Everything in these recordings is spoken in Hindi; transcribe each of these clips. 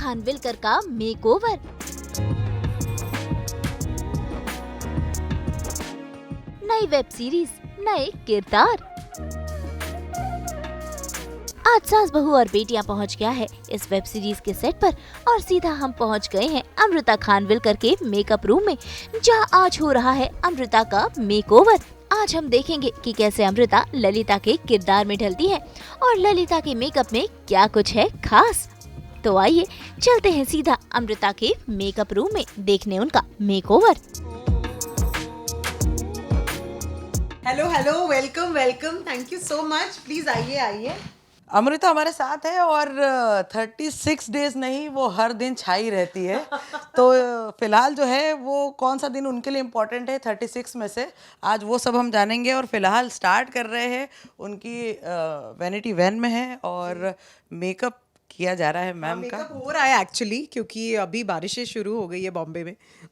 खानविलकर का मेकओवर। नई वेब सीरीज, नए किरदार। आज सास बहू और बेटियां पहुंच गया है इस वेब सीरीज के सेट पर और सीधा हम पहुंच गए हैं अमृता खानविलकर के मेकअप रूम में, जहां आज हो रहा है अमृता का मेकओवर। आज हम देखेंगे कि कैसे अमृता ललिता के किरदार में ढलती है और ललिता के मेकअप में क्या कुछ है खास। तो आइए चलते हैं सीधा अमृता के मेकअप रूम में देखने उनका makeover. Hello, welcome, thank you so much. Please आइए। अमृता हमारे साथ है और 36 डेज नहीं, वो हर दिन छाई रहती है। तो फिलहाल जो है वो कौन सा दिन उनके लिए इम्पोर्टेंट है 36 में से, आज वो सब हम जानेंगे। और फिलहाल स्टार्ट कर रहे हैं, उनकी वैनिटी वैन में है और मेकअप किया जा रहा है मैम का। मेकअप हो रहा है एक्चुअली, क्योंकि अभी बारिशें शुरू हो गई है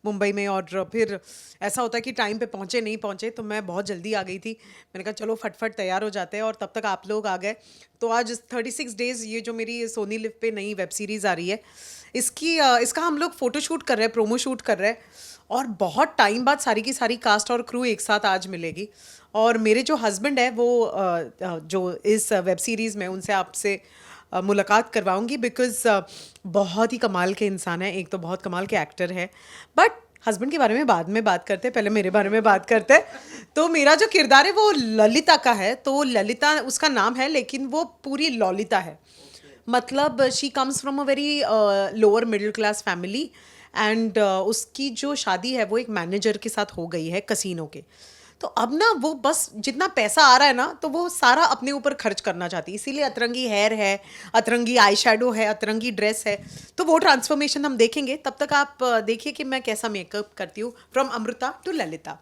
मुंबई में, और फिर ऐसा होता है कि टाइम पे पहुँचे नहीं पहुँचे, तो मैं बहुत जल्दी आ गई थी। मैंने कहा चलो फटफट तैयार हो जाते हैं, और तब तक आप लोग आ गए। तो आज 36 डेज, ये जो मेरी सोनी लिव पे नई वेब सीरीज़ आ रही है, इसका हम लोग फ़ोटो शूट कर रहे हैं, प्रोमो शूट कर रहे हैं, और बहुत टाइम बाद सारी की सारी कास्ट और क्रू एक साथ आज मिलेगी। और मेरे जो हस्बैंड है वो जो इस वेब सीरीज़ में, उनसे आपसे मुलाकात करवाऊंगी, बिकॉज बहुत ही कमाल के इंसान है। एक तो बहुत कमाल के एक्टर है, बट हस्बैंड के बारे में बाद में बात करते हैं, पहले मेरे बारे में बात करते हैं। तो मेरा जो किरदार है वो ललिता का है। तो ललिता उसका नाम है, लेकिन वो पूरी ललिता है। मतलब she comes from a very lower middle class family, and उसकी जो शादी है वो एक मैनेजर के साथ हो गई है कसिनो के। तो अब ना वो बस जितना पैसा आ रहा है ना, तो वो सारा अपने ऊपर खर्च करना चाहती है, इसीलिए अतरंगी हेयर है, अतरंगी आई शेडो है, अतरंगी ड्रेस है। तो वो ट्रांसफॉर्मेशन हम देखेंगे। तब तक आप देखिए कि मैं कैसा मेकअप करती हूँ, फ्रॉम अमृता टू ललिता।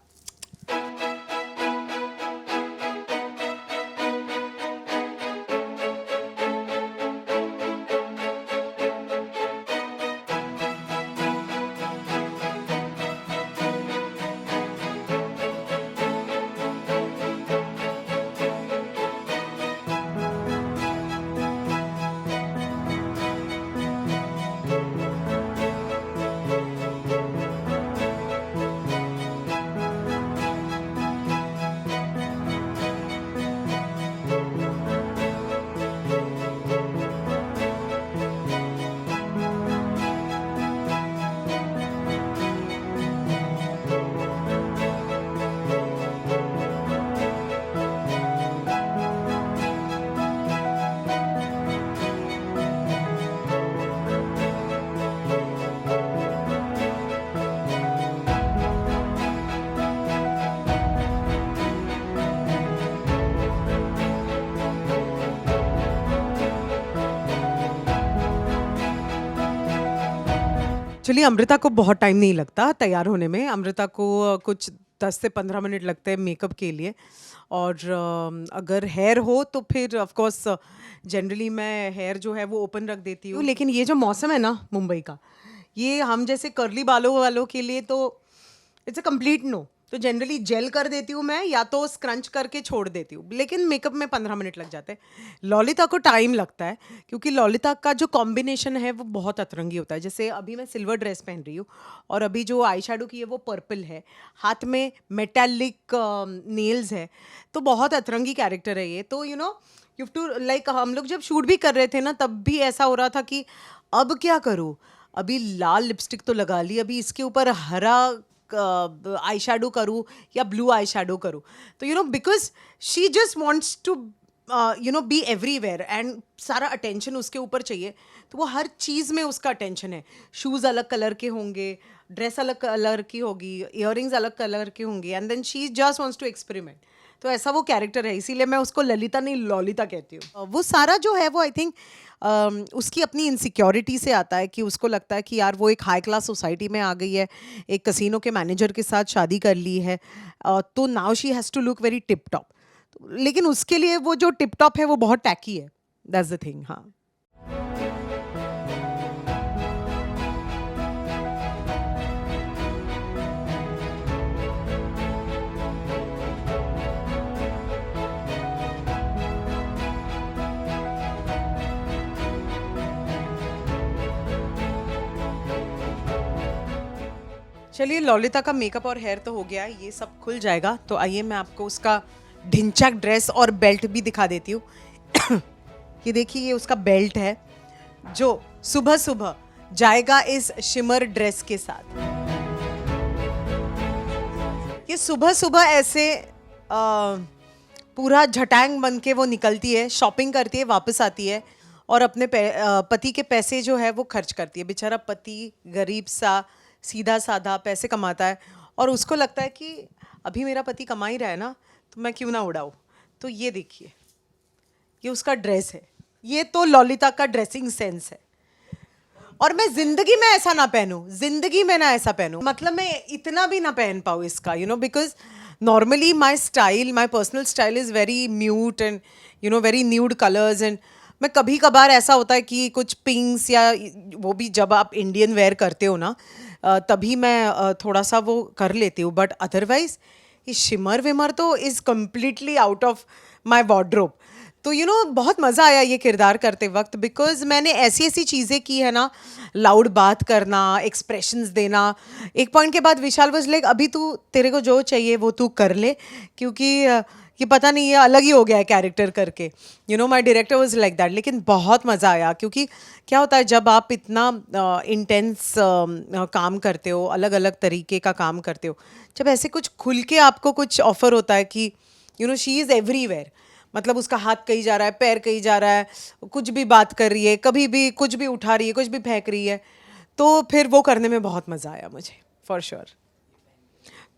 चलिए, अमृता को बहुत टाइम नहीं लगता तैयार होने में। अमृता को कुछ 10 से 15 मिनट लगते हैं मेकअप के लिए। और अगर हेयर हो तो फिर ऑफ कोर्स जनरली मैं हेयर जो है वो ओपन रख देती हूँ। लेकिन ये जो मौसम है ना मुंबई का, ये हम जैसे कर्ली बालों वालों के लिए तो इट्स अ कंप्लीट नो। तो जनरली जेल कर देती हूँ मैं, या तो स्क्रंच करके छोड़ देती हूँ, लेकिन मेकअप में 15 मिनट लग जाते हैं। ललिता को टाइम लगता है, क्योंकि ललिता का जो कॉम्बिनेशन है वो बहुत अतरंगी होता है। जैसे अभी मैं सिल्वर ड्रेस पहन रही हूँ, और अभी जो आई शेडो की है वो पर्पल है, हाथ में मेटालिक नेल्स है, तो बहुत अतरंगी कैरेक्टर है ये। तो यू हैव टू लाइक, हम लोग जब शूट भी कर रहे थे ना, तब भी ऐसा हो रहा था कि अब क्या करूँ, अभी लाल लिपस्टिक तो लगा ली, अभी इसके ऊपर हरा आई शेडो करूँ या ब्लू आई शेडो करूँ। तो because she just wants to be everywhere, and सारा अटेंशन उसके ऊपर चाहिए। तो वो हर चीज़ में उसका अटेंशन है। शूज़ अलग कलर के होंगे, ड्रेस अलग कलर की होगी, इयररिंग्स अलग कलर के होंगे, and then she just wants to experiment. तो ऐसा वो कैरेक्टर है, इसीलिए मैं उसको ललिता नहीं ललिता कहती हूँ। वो सारा जो है वो आई थिंक उसकी अपनी इनसिक्योरिटी से आता है, कि उसको लगता है कि यार वो एक हाई क्लास सोसाइटी में आ गई है, एक कसिनो के मैनेजर के साथ शादी कर ली है, तो now she has to look very tip top. लेकिन उसके लिए वो जो टिप टॉप है वो बहुत टैकी है, दैट्स द थिंग। हाँ, चलिए, ललिता का मेकअप और हेयर तो हो गया, ये सब खुल जाएगा। तो आइए मैं आपको उसका ढिंचैक ड्रेस और बेल्ट भी दिखा देती हूँ। ये देखिए, ये उसका बेल्ट है जो सुबह सुबह जाएगा इस शिमर ड्रेस के साथ। ये सुबह सुबह ऐसे पूरा झटांग बन के वो निकलती है, शॉपिंग करती है, वापस आती है और अपने पति के पैसे जो है वो खर्च करती है। बेचारा पति गरीब सा सीधा साधा पैसे कमाता है और उसको लगता है कि अभी मेरा पति कमा ही रहा है ना, तो मैं क्यों ना उड़ाऊँ। तो ये देखिए, ये उसका ड्रेस है। ये तो ललिता का ड्रेसिंग सेंस है। और मैं जिंदगी में ऐसा ना पहनूं, जिंदगी में ना ऐसा पहनूं, मतलब मैं इतना भी ना पहन पाऊँ इसका, because normally my style, my personal style is very mute and very nude colours. And मैं कभी कभार ऐसा होता है कि कुछ पिंक्स या वो भी जब आप इंडियन वेयर करते हो ना, तभी मैं थोड़ा सा वो कर लेती हूँ। बट अदरवाइज ये शिमर विमर तो is completely out of my wardrobe. तो बहुत मज़ा आया ये किरदार करते वक्त, बिकॉज मैंने ऐसी ऐसी चीज़ें की है ना, लाउड बात करना, एक्सप्रेशंस देना। एक पॉइंट के बाद विशाल वाज लाइक, अभी तू तेरे को जो चाहिए वो तू कर ले, क्योंकि ये पता नहीं ये अलग ही हो गया है कैरेक्टर करके। My director was like that. लेकिन बहुत मज़ा आया, क्योंकि क्या होता है जब आप इतना इंटेंस काम करते हो, अलग अलग तरीके का काम करते हो, जब ऐसे कुछ खुल के आपको कुछ ऑफर होता है कि शी इज़ एवरीवेयर, मतलब उसका हाथ कहीं जा रहा है, पैर कहीं जा रहा है, कुछ भी बात कर रही है, कभी भी कुछ भी उठा रही है, कुछ भी फेंक रही है, तो फिर वो करने में बहुत मज़ा आया मुझे, फॉर श्योर।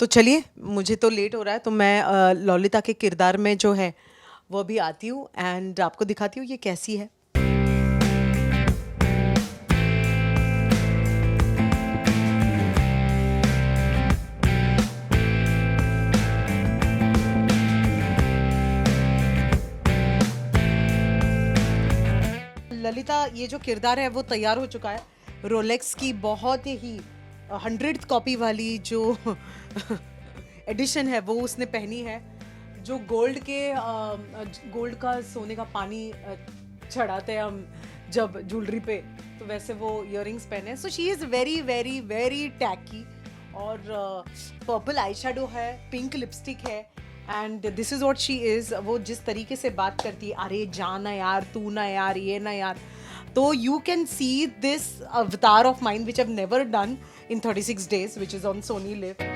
तो चलिए, मुझे तो लेट हो रहा है, तो मैं ललिता के किरदार में जो है वो भी आती हूँ एंड आपको दिखाती हूँ ये कैसी है। ललिता, ये जो किरदार है वो तैयार हो चुका है। रोलेक्स की बहुत ही 100th कॉपी वाली जो एडिशन है वो उसने पहनी है, जो गोल्ड का सोने का पानी चढ़ाते हैं हम जब ज्वेलरी पे, तो वैसे वो इयररिंग्स पहने हैं। So she is very very very tacky. और पर्पल आई शेडो है, पिंक लिपस्टिक है, and this is what she is. वो जिस तरीके से बात करती है, अरे जाना यार, तू ना यार, ये ना यार, तो यू कैन सी दिस अवतार of mind which I have never done in 36 days, which is on Sony Live.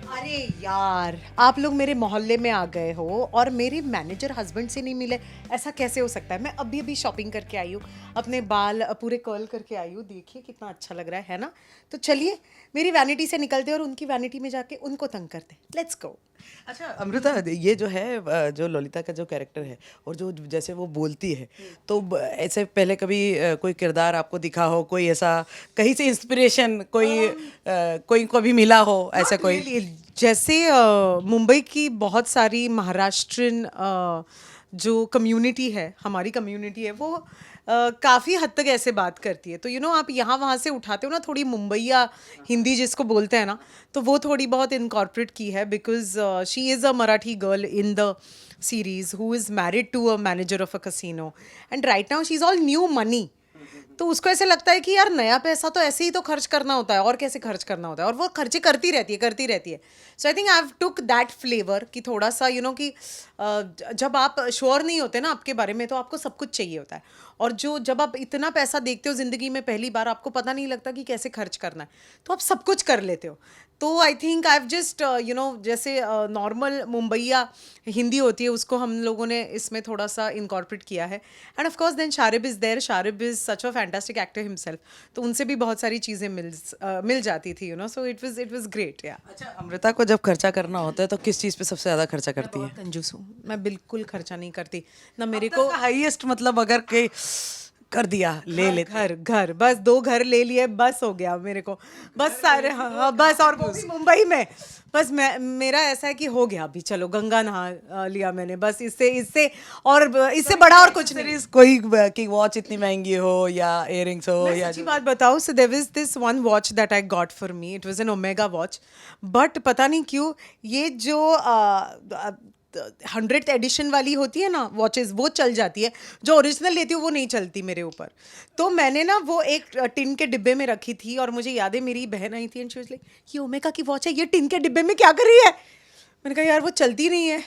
अरे यार, आप लोग मेरे मोहल्ले में आ गए हो और मेरे मैनेजर हस्बैंड से नहीं मिले, ऐसा कैसे हो सकता है? मैं अभी अभी शॉपिंग करके आई हूँ, अपने बाल पूरे कर्ल करके आई हूँ, देखिए कितना अच्छा लग रहा है ना? तो चलिए मेरी वैनिटी से निकलते और उनकी वैनिटी में जाके उनको तंग करते। Let's go. अच्छा अमृता, ये जो है जो ललिता का जो कैरेक्टर है और जो जैसे वो बोलती है, तो ऐसे पहले कभी कोई किरदार आपको दिखा हो, कोई ऐसा कहीं से इंस्पिरेशन कोई कभी मिला हो, ऐसा कोई? जैसे मुंबई की बहुत सारी महाराष्ट्रियन जो कम्युनिटी है, हमारी कम्युनिटी है, वो काफ़ी हद तक ऐसे बात करती है। तो आप यहाँ वहाँ से उठाते हो ना थोड़ी मुंबईया हिंदी जिसको बोलते हैं ना, तो वो थोड़ी बहुत इनकॉर्पोरेट की है, because she is a Marathi girl in the series who is married to a manager of a casino, and right now she's all new money. तो उसको ऐसे लगता है कि यार नया पैसा तो ऐसे ही तो खर्च करना होता है, और कैसे खर्च करना होता है, और वो खर्चे करती रहती है। So I think I have took that flavour कि थोड़ा सा कि जब आप श्योर नहीं होते ना आपके बारे में, तो आपको सब कुछ चाहिए होता है, और जब आप इतना पैसा देखते हो ज़िंदगी में पहली बार, आपको पता नहीं लगता कि कैसे खर्च करना है, तो आप सब कुछ कर लेते हो। तो आई थिंक आई हैव जस्ट जैसे नॉर्मल मुंबईया हिंदी होती है, उसको हम लोगों ने इसमें थोड़ा सा इनकॉर्पोरेट किया है। And of course then Sharib is there. Sharib is such a fantastic actor himself, तो उनसे भी बहुत सारी चीज़ें मिल जाती थी, सो इट वाज ग्रेट। या अच्छा, अमृता को जब खर्चा करना होता है तो किस चीज़ पे सबसे ज़्यादा खर्चा करती है? कंजूस हूँ मैं, बिल्कुल खर्चा नहीं करती ना। मेरे को हाईएस्ट मतलब अगर कर दिया, ले लेते। घर घर बस 2 घर ले लिए, बस हो गया मेरे को, बस सारे, हाँ बस, और वो भी मुंबई में। बस मेरा ऐसा है कि हो गया अभी, चलो गंगा नहा लिया मैंने, बस इससे इससे और इससे बड़ा और कुछ नहीं। सीरीज कोई कि वॉच इतनी महंगी हो या इयररिंग्स हो मैं या सच्ची बात बताऊं, so there was this one watch that I got for me. It was an Omega watch, but पता नहीं क्यों ये जो 100th एडिशन वाली होती है ना वॉचेस, वो चल जाती है, जो ओरिजिनल लेती हूँ वो नहीं चलती मेरे ऊपर। तो मैंने ना वो एक टिन के डिब्बे में रखी थी, और मुझे याद है मेरी बहन आई थी एंड शी वाज लाइक, ये ओमेगा की वॉच है, ये टिन के डिब्बे में क्या कर रही है? मैंने कहा यार वो चलती नहीं है।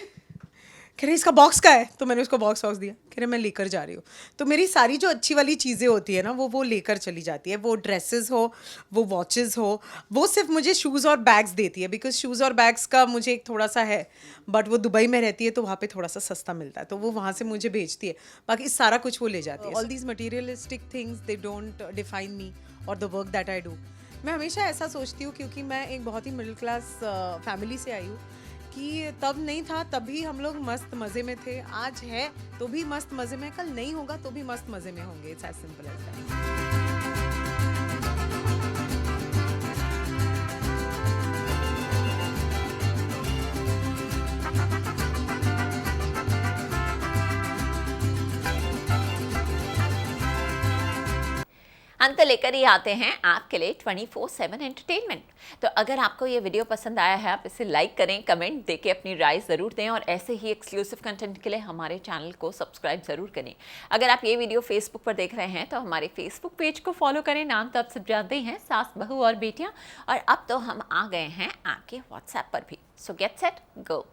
कह रहे इसका बॉक्स का है, तो मैंने उसको बॉक्स दिया। कह रहे मैं लेकर जा रही हूँ। तो मेरी सारी जो अच्छी वाली चीज़ें होती है ना वो लेकर चली जाती है। वो ड्रेसेस हो, वो वॉचेस हो, वो सिर्फ मुझे शूज़ और बैग्स देती है, बिकॉज शूज़ और बैग्स का मुझे एक थोड़ा सा है, बट वो दुबई में रहती है तो वहाँ पे थोड़ा सा सस्ता मिलता है, तो वो वहाँ से मुझे बेचती है। बाकी सारा कुछ वो ले जाती है। All these materialistic things they don't define me और the work that I do. मैं हमेशा ऐसा सोचती हूँ, क्योंकि मैं एक बहुत ही मिडिल क्लास फैमिली से आई हूँ, कि तब नहीं था, तभी हम लोग मस्त मज़े में थे। आज है तो भी मस्त मज़े में, कल नहीं होगा तो भी मस्त मज़े में होंगे। It's as simple as that. अंत लेकर ही आते हैं आपके लिए 24/7 एंटरटेनमेंट। तो अगर आपको ये वीडियो पसंद आया है, आप इसे लाइक करें, कमेंट देके अपनी राय ज़रूर दें, और ऐसे ही एक्सक्लूसिव कंटेंट के लिए हमारे चैनल को सब्सक्राइब ज़रूर करें। अगर आप ये वीडियो फेसबुक पर देख रहे हैं तो हमारे फेसबुक पेज को फॉलो करें। नाम तो आप सब जानते हैं, सास बहू और बेटियाँ। और अब तो हम आ गए हैं आपके व्हाट्सएप पर भी। सो गेट सेट गो।